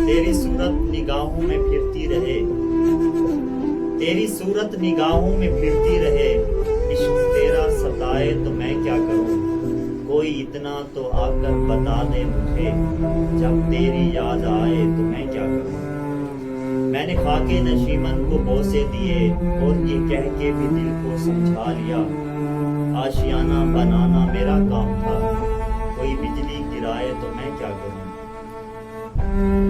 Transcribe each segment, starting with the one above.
तेरी सूरत निगाहों में फिरती रहे, तेरी सूरत निगाहों में फिरती रहे, इश्क तेरा सताए तो मैं क्या करूं, कोई इतना तो आकर बता दे मुझे, जब तेरी याद आए तो मैं क्या करूं। मैंने खाके नशीमन को बोसे दिए और ये कह के भी दिल को समझा लिया, आशियाना बनाना मेरा काम था, कोई बिजली गिराए तो मैं क्या करूं।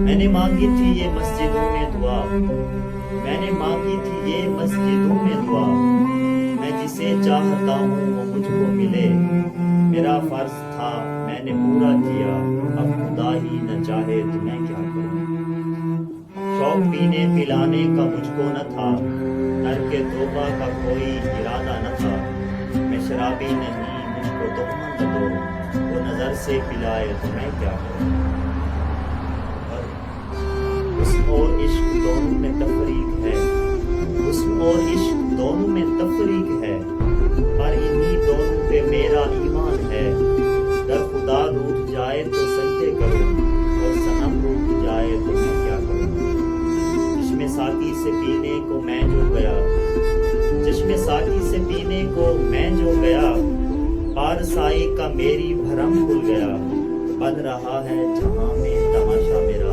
मैंने मांगी थी ये मस्जिदों में दुआ, मैंने मांगी थी ये मस्जिदों में दुआ, मैं जिसे चाहता हूँ वो मुझको मिले, मेरा फर्ज था मैंने पूरा किया, अब खुदा ही न चाहे तो मैं क्या करूँ। शौक पीने पिलाने का मुझको न था, तर्के तौबा का कोई इरादा न था, मैं शराबी नहीं मुझको तोहमत दो, वो नजर से पिलाए तो मैं क्या करूँ। हुस्न और इश्क दोनों में तफरीक है, हुस्न और इश्क दोनों में तफरीक है, पर इन्हीं दोनों पे मेरा ईमान है, दर खुदा रूठ जाए तो सजदे करूं, और सनम रूठ जाए तो मैं क्या करूं। चश्मे साकी से पीने को मैं जो गया, चश्मे साकी से पीने को मैं जो गया, पारसाई का मेरी भरम खुल गया, बन रहा है जहां में तमाशा मेरा,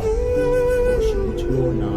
होश मुझको ना